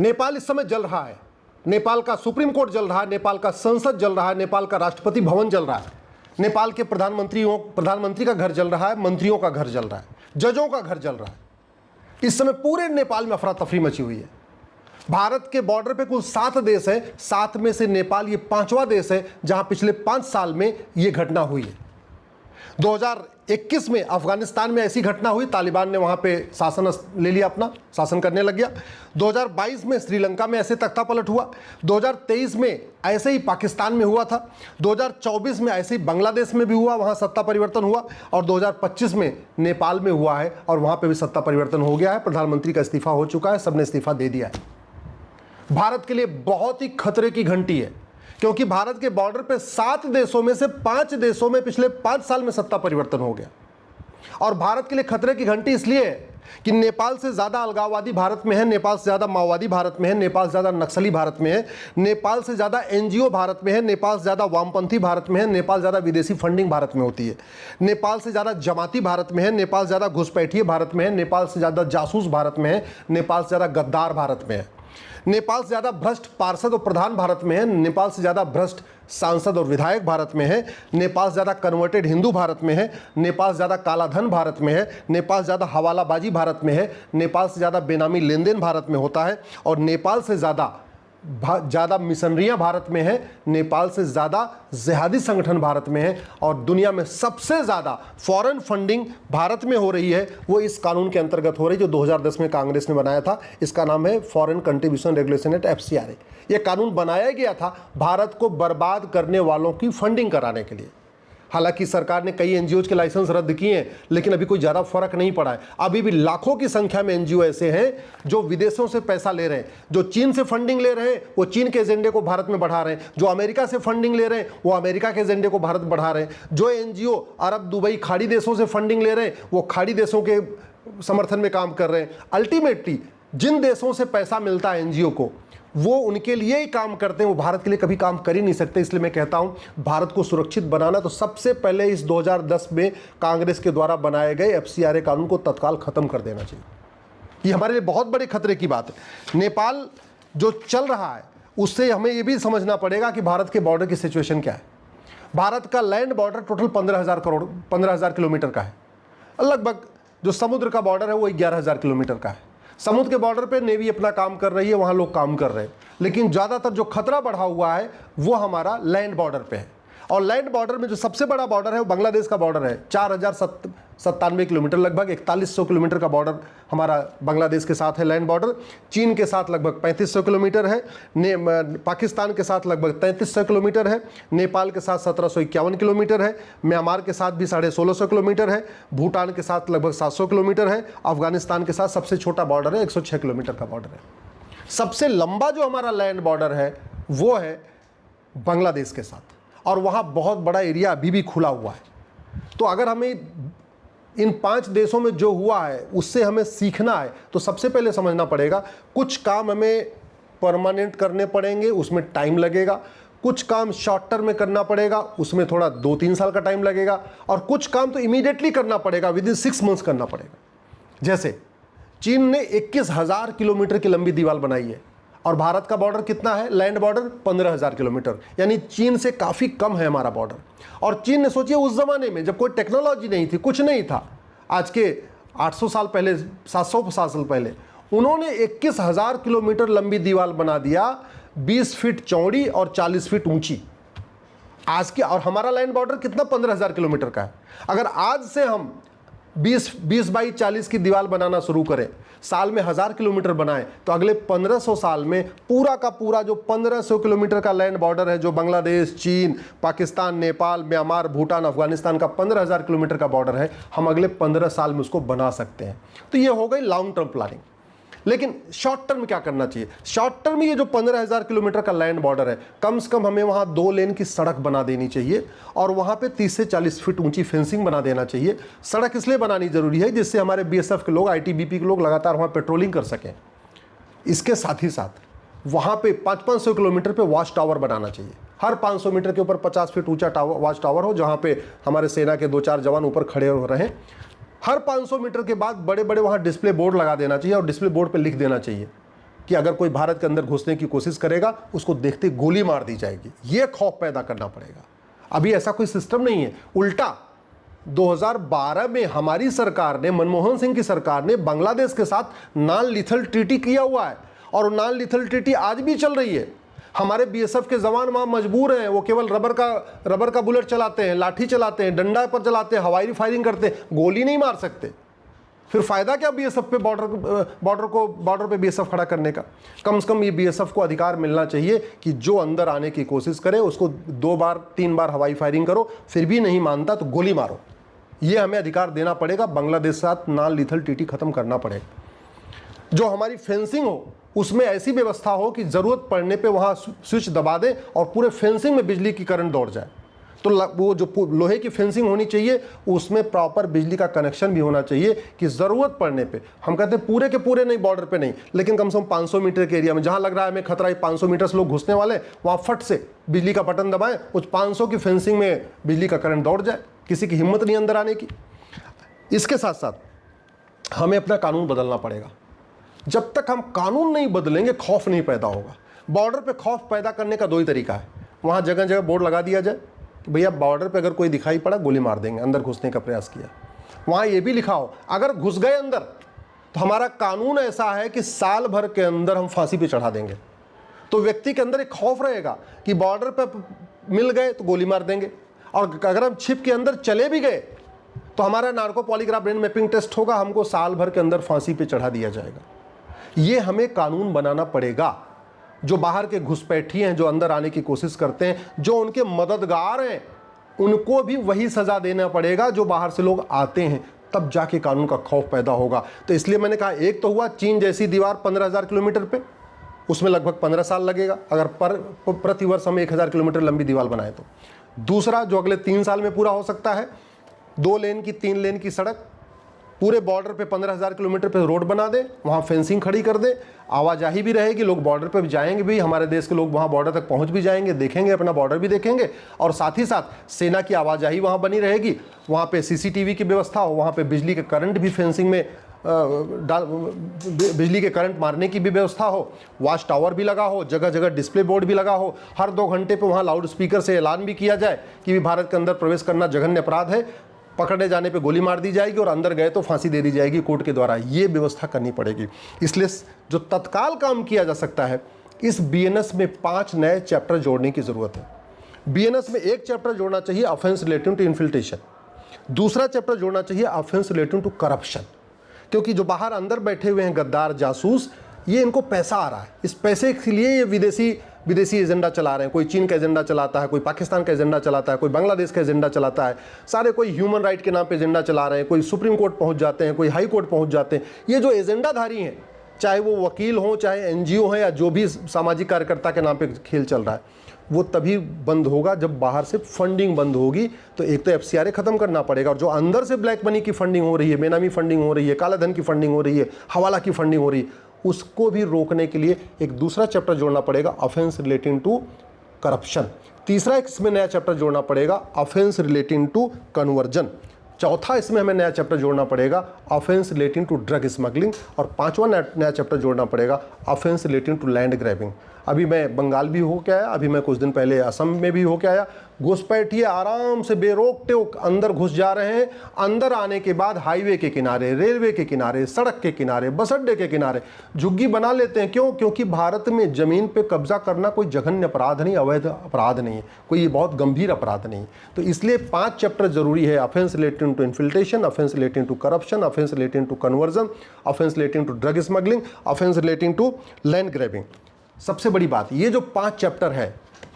नेपाल इस समय जल रहा है। नेपाल का सुप्रीम कोर्ट जल रहा है, नेपाल का संसद जल रहा है, नेपाल का राष्ट्रपति भवन जल रहा है, नेपाल के प्रधानमंत्री का घर जल रहा है, मंत्रियों का घर जल रहा है, जजों का घर जल रहा है। इस समय पूरे नेपाल में अफरा तफरी मची हुई है। भारत के बॉर्डर पे कुल 7 देश है, 7 में से नेपाल ये 5वां देश है जहां पिछले 5 साल में ये घटना हुई है। 2021 में अफगानिस्तान में ऐसी घटना हुई, तालिबान ने वहां पे शासन ले लिया, अपना शासन करने लग गया। 2022 में श्रीलंका में ऐसे तख्ता पलट हुआ। 2023 में ऐसे ही पाकिस्तान में हुआ था। 2024 में ऐसे ही बांग्लादेश में भी हुआ, वहां सत्ता परिवर्तन हुआ। और 2025 में नेपाल में हुआ है और वहां पे भी सत्ता परिवर्तन हो गया है। प्रधानमंत्री का इस्तीफा हो चुका है, सबने इस्तीफा दे दिया है। भारत के लिए बहुत ही खतरे की घंटी है, क्योंकि भारत के बॉर्डर पे 7 देशों में से 5 देशों में पिछले 5 साल में सत्ता परिवर्तन हो गया। और भारत के लिए खतरे की घंटी इसलिए है कि नेपाल से ज्यादा अलगाववादी भारत में है, नेपाल से ज्यादा माओवादी भारत में है, नेपाल से ज्यादा नक्सली भारत में है, नेपाल से ज्यादा एनजीओ भारत में है, नेपाल से ज्यादा वामपंथी भारत में है, नेपाल ज्यादा विदेशी फंडिंग भारत में होती है, नेपाल से ज्यादा जमाती भारत में है, नेपाल से ज्यादा घुसपैठिए भारत में है, नेपाल से ज्यादा जासूस भारत में है, नेपाल से ज्यादा गद्दार भारत में है, नेपाल से ज़्यादा भ्रष्ट पार्षद और प्रधान भारत में है, नेपाल से ज़्यादा भ्रष्ट सांसद और विधायक भारत में है, नेपाल से ज़्यादा कन्वर्टेड हिंदू भारत में है, नेपाल से ज़्यादा कालाधन भारत में है, नेपाल से ज़्यादा हवालाबाजी भारत में है, नेपाल से ज़्यादा बेनामी लेन देन भारत में होता है, और नेपाल से ज़्यादा मिशनरियाँ भारत में है, नेपाल से ज़्यादा जिहादी संगठन भारत में है, और दुनिया में सबसे ज़्यादा फॉरेन फंडिंग भारत में हो रही है। वो इस कानून के अंतर्गत हो रही है जो 2010 में कांग्रेस ने बनाया था। इसका नाम है foreign contribution regulation act, FCRA। ये कानून बनाया गया था भारत को बर्बाद करने वालों की फंडिंग कराने के लिए। हालांकि सरकार ने कई एनजीओ के लाइसेंस रद्द किए हैं, लेकिन अभी कोई ज़्यादा फर्क नहीं पड़ा है। अभी भी लाखों की संख्या में एनजीओ ऐसे हैं जो विदेशों से पैसा ले रहे हैं, जो चीन से फंडिंग ले रहे हैं, वो चीन के एजेंडे को भारत में बढ़ा रहे हैं, जो अमेरिका से फंडिंग ले रहे हैं, वो अमेरिका के एजेंडे को भारत बढ़ा रहे हैं, जो एनजीओ अरब, दुबई, खाड़ी देशों से फंडिंग ले रहे हैं, वो खाड़ी देशों के समर्थन में काम कर रहे हैं। अल्टीमेटली जिन देशों से पैसा मिलता है एनजीओ को, वो उनके लिए ही काम करते हैं, वो भारत के लिए कभी काम कर ही नहीं सकते। इसलिए मैं कहता हूं भारत को सुरक्षित बनाना तो सबसे पहले इस 2010 में कांग्रेस के द्वारा बनाए गए FCRA कानून को तत्काल खत्म कर देना चाहिए। ये हमारे लिए बहुत बड़े खतरे की बात है। नेपाल जो चल रहा है उससे हमें ये भी समझना पड़ेगा कि भारत के बॉर्डर की सिचुएशन क्या है। भारत का लैंड बॉर्डर टोटल 15,000 किलोमीटर का है। लगभग जो समुद्र का बॉर्डर है वो 11,000 किलोमीटर का है। समुद्र के बॉर्डर पे नेवी अपना काम कर रही है, वहां लोग काम कर रहे हैं, लेकिन ज़्यादातर जो खतरा बढ़ा हुआ है वो हमारा लैंड बॉर्डर पे है। और लैंड बॉर्डर में जो सबसे बड़ा बॉर्डर है वो बांग्लादेश का बॉर्डर है। 4,097 किलोमीटर, लगभग 4100 किलोमीटर का बॉर्डर हमारा बांग्लादेश के साथ है लैंड बॉर्डर। चीन के साथ लगभग 3500 किलोमीटर है, पाकिस्तान के साथ लगभग 3300 किलोमीटर है, नेपाल के साथ 1751 किलोमीटर है, म्यांमार के साथ भी 1650 किलोमीटर है, भूटान के साथ लगभग 700 किलोमीटर है, अफगानिस्तान के साथ सबसे छोटा बॉर्डर है 106 किलोमीटर का बॉर्डर है। सबसे लंबा जो हमारा लैंड बॉर्डर है वो है बांग्लादेश के साथ, और वहाँ बहुत बड़ा एरिया अभी भी खुला हुआ है। तो अगर हमें इन 5 देशों में जो हुआ है उससे हमें सीखना है, तो सबसे पहले समझना पड़ेगा कुछ काम हमें परमानेंट करने पड़ेंगे, उसमें टाइम लगेगा। कुछ काम शॉर्ट टर्म में करना पड़ेगा, उसमें थोड़ा 2-3 साल का टाइम लगेगा। और कुछ काम तो इमीडिएटली करना पड़ेगा, विद इन 6 मंथ्स करना पड़ेगा। जैसे चीन ने 21,000 किलोमीटर की लंबी दीवार बनाई है, और भारत का बॉर्डर कितना है, लैंड बॉर्डर 15,000 किलोमीटर, यानी चीन से काफ़ी कम है हमारा बॉर्डर। और चीन ने सोचिए उस ज़माने में जब कोई टेक्नोलॉजी नहीं थी, कुछ नहीं था, आज के 800 साल पहले, 750 साल पहले, उन्होंने 21,000 किलोमीटर लंबी दीवार बना दिया, 20 फीट चौड़ी और 40 फीट ऊंची। आज के, और हमारा लैंड बॉर्डर कितना, 15,000 किलोमीटर का है। अगर आज से हम 20 बाई 40 की दीवार बनाना शुरू करें, साल में 1000 किलोमीटर बनाएं, तो अगले 1500 साल में पूरा का पूरा जो 1500 किलोमीटर का लैंड बॉर्डर है, जो बांग्लादेश, चीन, पाकिस्तान, नेपाल, म्यांमार, भूटान, अफगानिस्तान का 15,000 किलोमीटर का बॉर्डर है, हम अगले 15 साल में उसको बना सकते हैं। तो ये हो गई लॉन्ग टर्म प्लानिंग। लेकिन शॉर्ट टर्म क्या करना चाहिए? शॉर्ट टर्म ये जो 15,000 किलोमीटर का लैंड बॉर्डर है, कम से कम हमें वहाँ 2 लेन की सड़क बना देनी चाहिए, और वहाँ पे 30 से 40 फीट ऊंची फेंसिंग बना देना चाहिए। सड़क इसलिए बनानी जरूरी है जिससे हमारे BSF के लोग, ITBP के लोग लगातार वहाँ पेट्रोलिंग कर सकें। इसके साथ ही साथ वहाँ पे 500-500 किलोमीटर पे वॉच टावर बनाना चाहिए। हर 500 मीटर के ऊपर 50 फीट ऊंचा वॉच टावर हो, जहाँ पे हमारे सेना के 2-4 जवान ऊपर खड़े हो रहे हैं। हर 500 मीटर के बाद बड़े बड़े वहाँ डिस्प्ले बोर्ड लगा देना चाहिए, और डिस्प्ले बोर्ड पे लिख देना चाहिए कि अगर कोई भारत के अंदर घुसने की कोशिश करेगा उसको देखते गोली मार दी जाएगी। ये खौफ पैदा करना पड़ेगा। अभी ऐसा कोई सिस्टम नहीं है। उल्टा 2012 में हमारी सरकार ने, मनमोहन सिंह की सरकार ने बांग्लादेश के साथ नॉन लीथल ट्रीटी किया हुआ है और नॉन लीथल ट्रीटी आज भी चल रही है। हमारे बीएसएफ के जवान वहां मजबूर हैं, वो केवल रबर का बुलेट चलाते हैं, लाठी चलाते हैं, डंडा पर चलाते हैं, हवाई फायरिंग करते हैं, गोली नहीं मार सकते। फिर फायदा क्या बीएसएफ पे बॉर्डर पे बीएसएफ खड़ा करने का? कम से कम ये बीएसएफ को अधिकार मिलना चाहिए कि जो अंदर आने की कोशिश करे उसको 2 बार 3 बार हवाई फायरिंग करो, फिर भी नहीं मानता तो गोली मारो। ये हमें अधिकार देना पड़ेगा। बांग्लादेश के साथ नॉन लीथल ट्रीटी खत्म करना पड़ेगा। जो हमारी फेंसिंग हो उसमें ऐसी व्यवस्था हो कि जरूरत पड़ने पे वहां स्विच दबा दें और पूरे फेंसिंग में बिजली की करंट दौड़ जाए। तो वो जो लोहे की फेंसिंग होनी चाहिए उसमें प्रॉपर बिजली का कनेक्शन भी होना चाहिए कि ज़रूरत पड़ने पे, हम कहते हैं पूरे के पूरे नहीं, बॉर्डर पे नहीं, लेकिन कम से कम 500 मीटर के एरिया में जहां लग रहा है हमें खतरा है 500 मीटर से लोग घुसने वाले, वहां फट से बिजली का बटन दबाएं, उस 500 की फेंसिंग में बिजली का करंट दौड़ जाए। किसी की हिम्मत नहीं अंदर आने की। इसके साथ साथ हमें अपना कानून बदलना पड़ेगा। जब तक हम कानून नहीं बदलेंगे खौफ नहीं पैदा होगा। बॉर्डर पे खौफ पैदा करने का 2 ही तरीका है। वहाँ जगह जगह बोर्ड लगा दिया जाए कि भैया बॉर्डर पे अगर कोई दिखाई पड़ा गोली मार देंगे, अंदर घुसने का प्रयास किया। वहाँ ये भी लिखा हो अगर घुस गए अंदर तो हमारा कानून ऐसा है कि साल भर के अंदर हम फांसी पे चढ़ा देंगे। तो व्यक्ति के अंदर एक खौफ रहेगा कि बॉर्डर पे मिल गए तो गोली मार देंगे, और अगर हम छिप के अंदर चले भी गए तो हमारा narco polygraph brain mapping test होगा, हमको साल भर के अंदर फांसी पे चढ़ा दिया जाएगा। ये हमें कानून बनाना पड़ेगा। जो बाहर के घुसपैठी हैं, जो अंदर आने की कोशिश करते हैं, जो उनके मददगार हैं, उनको भी वही सजा देना पड़ेगा जो बाहर से लोग आते हैं, तब जाके कानून का खौफ पैदा होगा। तो इसलिए मैंने कहा, एक तो हुआ चीन जैसी दीवार 15,000 किलोमीटर पे, उसमें लगभग 15 साल लगेगा अगर प्रति वर्ष हम 1,000 किलोमीटर लंबी दीवार बनाए तो। दूसरा जो अगले 3 साल में पूरा हो सकता है, 2 लेन की 3 लेन की सड़क, पूरे बॉर्डर पे 15,000 किलोमीटर पे रोड बना दे, वहाँ फेंसिंग खड़ी कर दे, आवाजाही भी रहेगी, लोग बॉर्डर पे भी जाएंगे भी, हमारे देश के लोग वहाँ बॉर्डर तक पहुँच भी जाएंगे, देखेंगे, अपना बॉर्डर भी देखेंगे, और साथ ही साथ सेना की आवाजाही वहाँ बनी रहेगी। वहाँ पे सीसीटीवी की व्यवस्था हो, वहाँ पे बिजली के करंट भी फेंसिंग में बिजली के करंट मारने की भी व्यवस्था हो, वॉच टावर भी लगा हो, जगह जगह डिस्प्ले बोर्ड भी लगा हो, हर 2 घंटे पे वहाँ लाउड स्पीकर से ऐलान भी किया जाए कि भारत के अंदर प्रवेश करना जघन्य अपराध है, पकड़े जाने पे गोली मार दी जाएगी और अंदर गए तो फांसी दे दी जाएगी कोर्ट के द्वारा। ये व्यवस्था करनी पड़ेगी। इसलिए जो तत्काल काम किया जा सकता है, इस बीएनएस में 5 नए चैप्टर जोड़ने की ज़रूरत है। बीएनएस में एक चैप्टर जोड़ना चाहिए ऑफेंस रिलेटिंग टू इन्फिल्ट्रेशन, दूसरा चैप्टर जोड़ना चाहिए ऑफेंस रिलेटिंग टू करप्शन, क्योंकि जो बाहर अंदर बैठे हुए हैं गद्दार जासूस, ये इनको पैसा आ रहा है, इस पैसे के लिए ये विदेशी एजेंडा चला रहे हैं। कोई चीन का एजेंडा चलाता है, कोई पाकिस्तान का एजेंडा चलाता है, कोई बांग्लादेश का एजेंडा चलाता है, सारे कोई ह्यूमन राइट के नाम पे एजेंडा चला रहे हैं, कोई सुप्रीम कोर्ट पहुंच जाते हैं, कोई हाई कोर्ट पहुंच जाते हैं। ये जो एजेंडाधारी हैं, चाहे वो वकील हों, चाहे एनजीओ हैं, या जो भी सामाजिक कार्यकर्ता के नाम पर खेल चल रहा है, वो तभी बंद होगा जब बाहर से फंडिंग बंद होगी। तो एक तो एफसीआरए खत्म करना पड़ेगा, और जो अंदर से ब्लैक मनी की फंडिंग हो रही है, बेनामी फंडिंग हो रही है, काला धन की फंडिंग हो रही है, हवाला की फंडिंग हो रही है, उसको भी रोकने के लिए एक दूसरा चैप्टर जोड़ना पड़ेगा, ऑफेंस रिलेटिंग टू करप्शन। तीसरा इसमें नया चैप्टर जोड़ना पड़ेगा, ऑफेंस रिलेटिंग टू कन्वर्जन। चौथा इसमें हमें नया चैप्टर जोड़ना पड़ेगा, offence relating to drug smuggling. और 5वां नया चैप्टर जोड़ना पड़ेगा, offence relating to land grabbing. अभी मैं बंगाल भी होके आया, अभी मैं कुछ दिन पहले असम में भी होके आया। घुसपैठिए आराम से बेरोक टोक अंदर घुस जा रहे हैं। अंदर आने के बाद हाईवे के किनारे, रेलवे के किनारे, सड़क के किनारे, बस अड्डे के किनारे झुग्गी बना लेते हैं। क्यों? क्योंकि भारत में जमीन पे कब्जा करना कोई जघन्य अपराध नहीं, अवैध अपराध नहीं है, कोई बहुत गंभीर अपराध नहीं। तो इसलिए 5 चैप्टर जरूरी है, offence relating to infiltration, offence relating to corruption, offence relating to conversion, offence relating to drug smuggling, offence relating to land grabbing. सबसे बड़ी बात, ये जो 5 चैप्टर है,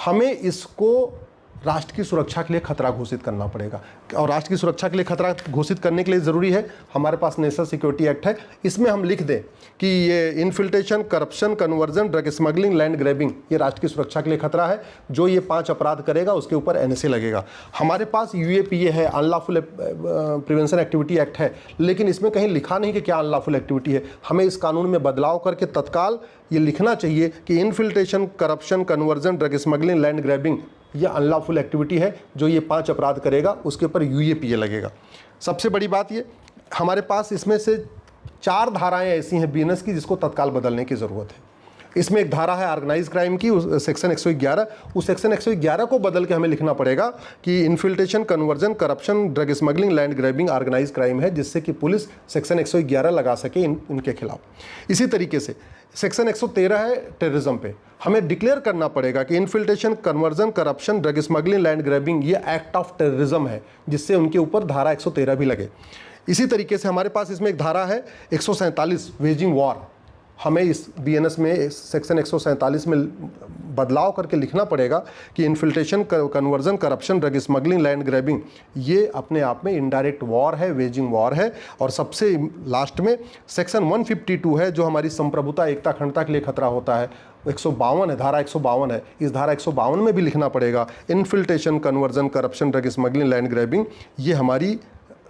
हमें इसको राष्ट्र की सुरक्षा के लिए खतरा घोषित करना पड़ेगा। और राष्ट्र की सुरक्षा के लिए खतरा घोषित करने के लिए ज़रूरी है, हमारे पास नेशनल सिक्योरिटी एक्ट है, इसमें हम लिख दें कि ये infiltration, corruption, conversion, drug smuggling, land grabbing, ये राष्ट्र की सुरक्षा के लिए खतरा है। जो ये 5 अपराध करेगा उसके ऊपर एनएसए लगेगा। हमारे पास यूएपीए है, अनलॉफुल प्रिवेंशन एक्टिविटी एक्ट है, लेकिन इसमें कहीं लिखा नहीं कि क्या अनलॉफुल एक्टिविटी है। हमें इस कानून में बदलाव करके तत्काल ये लिखना चाहिए कि infiltration, corruption, conversion, drug smuggling, land grabbing यह अनलॉफुल एक्टिविटी है। जो ये 5 अपराध करेगा उसके ऊपर यूएपीए लगेगा। सबसे बड़ी बात ये, हमारे पास इसमें से 4 धाराएं ऐसी हैं बीएनएस की जिसको तत्काल बदलने की ज़रूरत है। इसमें एक धारा है ऑर्गेनाइज क्राइम की, सेक्शन 111। उस सेक्शन 111 को बदल के हमें लिखना पड़ेगा कि infiltration, conversion, corruption, drug smuggling, land grabbing organise crime है, जिससे कि पुलिस सेक्शन 111 लगा सके इनके खिलाफ। इसी तरीके से सेक्शन 113 है टेररिज्म पे, हमें डिक्लेयर करना पड़ेगा कि infiltration, conversion, corruption, drug smuggling, land grabbing ये एक्ट ऑफ टेररिज्म है, जिससे उनके ऊपर धारा 113 भी लगे। इसी तरीके से हमारे पास इसमें एक धारा है 147 वेजिंग वॉर, हमें इस बीएनएस में सेक्शन 147 में बदलाव करके लिखना पड़ेगा कि infiltration, conversion, corruption, drug smuggling, land grabbing ये अपने आप में इनडायरेक्ट वॉर है, वेजिंग वॉर है। और सबसे लास्ट में सेक्शन 152 है, जो हमारी संप्रभुता, एकता, अखंडता के लिए खतरा होता है। 152 है, धारा 152 है, इस धारा 152 में भी लिखना पड़ेगा infiltration, conversion, corruption, drug smuggling, land grabbing ये हमारी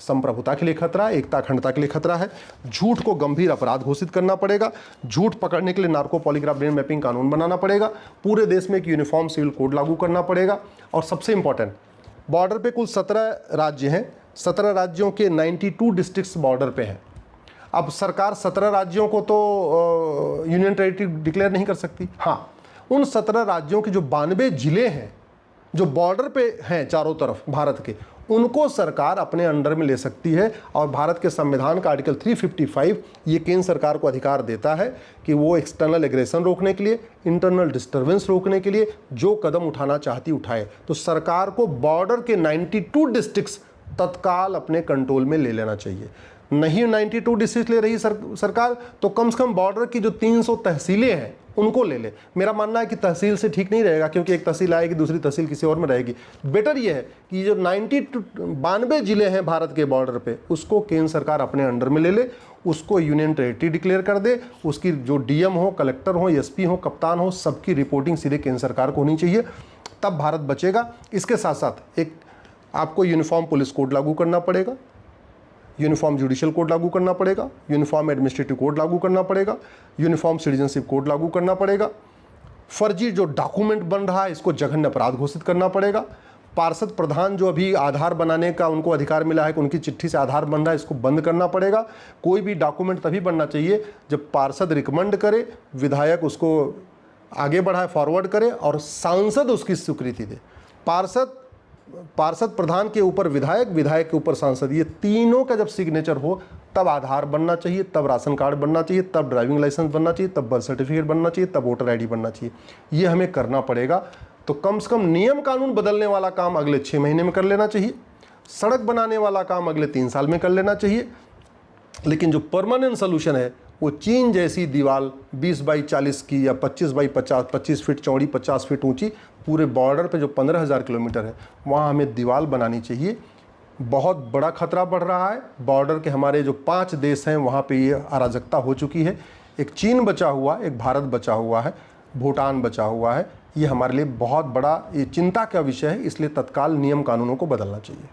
संप्रभुता के लिए खतरा है, एकता अखंडता के लिए खतरा है। झूठ को गंभीर अपराध घोषित करना पड़ेगा। झूठ पकड़ने के लिए नार्को पॉलीग्राफ ब्रेन मैपिंग कानून बनाना पड़ेगा। पूरे देश में एक यूनिफॉर्म सिविल कोड लागू करना पड़ेगा। और सबसे इंपॉर्टेंट, बॉर्डर पे कुल 17 राज्य हैं, 17 राज्यों के 92 डिस्ट्रिक्ट्स बॉर्डर पे हैं। अब सरकार 17 राज्यों को तो यूनियन टेरिटरी डिक्लेयर नहीं कर सकती। हाँ, उन 17 राज्यों के जो 92 जिले हैं जो बॉर्डर पे हैं चारों तरफ भारत के, उनको सरकार अपने अंडर में ले सकती है। और भारत के संविधान का आर्टिकल 355 ये केंद्र सरकार को अधिकार देता है कि वो एक्सटर्नल एग्रेशन रोकने के लिए, इंटरनल डिस्टर्बेंस रोकने के लिए जो कदम उठाना चाहती उठाए। तो सरकार को बॉर्डर के 92 डिस्ट्रिक्ट्स तत्काल अपने कंट्रोल में ले लेना चाहिए। नहीं 92 डिस्ट्रिक्ट ले रही सरकार, तो कम से कम बॉर्डर की जो 300 तहसीलें हैं उनको ले ले। मेरा मानना है कि तहसील से ठीक नहीं रहेगा, क्योंकि एक तहसील आएगी, दूसरी तहसील किसी और में रहेगी। बेटर ये है कि जो 92 जिले हैं भारत के बॉर्डर पे, उसको केंद्र सरकार अपने अंडर में ले ले, उसको यूनियन टेरिटरी डिक्लेयर कर दे। उसकी जो डीएम हो, कलेक्टर हो, एसपी हो, कप्तान हो, सबकी रिपोर्टिंग सीधे केंद्र सरकार को होनी चाहिए, तब भारत बचेगा। इसके साथ साथ एक आपको यूनिफॉर्म पुलिस कोड लागू करना पड़ेगा, यूनिफॉर्म जुडिशियल कोड लागू करना पड़ेगा, यूनिफॉर्म एडमिनिस्ट्रेटिव कोड लागू करना पड़ेगा, यूनिफॉर्म सिटीजनशिप कोड लागू करना पड़ेगा। फर्जी जो डॉक्यूमेंट बन रहा है इसको जघन्य अपराध घोषित करना पड़ेगा। पार्षद प्रधान जो अभी आधार बनाने का उनको अधिकार मिला है कि उनकी चिट्ठी से आधार बन रहा है, इसको बंद करना पड़ेगा। कोई भी डॉक्यूमेंट तभी बनना चाहिए जब पार्षद रिकमेंड करे, विधायक उसको आगे बढ़ाए, फॉरवर्ड करे और सांसद उसकी स्वीकृति दे। पार्षद प्रधान के ऊपर विधायक, विधायक के ऊपर सांसद, ये तीनों का जब सिग्नेचर हो तब आधार बनना चाहिए, तब राशन कार्ड बनना चाहिए, तब ड्राइविंग लाइसेंस बनना चाहिए, तब बर्थ सर्टिफिकेट बनना चाहिए, तब वोटर आईडी बनना चाहिए। ये हमें करना पड़ेगा। तो कम से कम नियम कानून बदलने वाला काम अगले 6 महीने में कर लेना चाहिए, सड़क बनाने वाला काम अगले 3 साल में कर लेना चाहिए। लेकिन जो परमानेंट सोल्यूशन है वो चीन जैसी दीवार 20 बाई 40 की या 25 बाई 50, 25 फीट चौड़ी, 50 फीट ऊंची, पूरे बॉर्डर पे जो 15,000 किलोमीटर है वहाँ हमें दीवार बनानी चाहिए। बहुत बड़ा खतरा बढ़ रहा है। बॉर्डर के हमारे जो 5 देश हैं वहाँ पे ये अराजकता हो चुकी है। एक चीन बचा हुआ, एक भारत बचा हुआ है, भूटान बचा हुआ है। ये हमारे लिए बहुत बड़ा ये चिंता का विषय है, इसलिए तत्काल नियम कानूनों को बदलना चाहिए।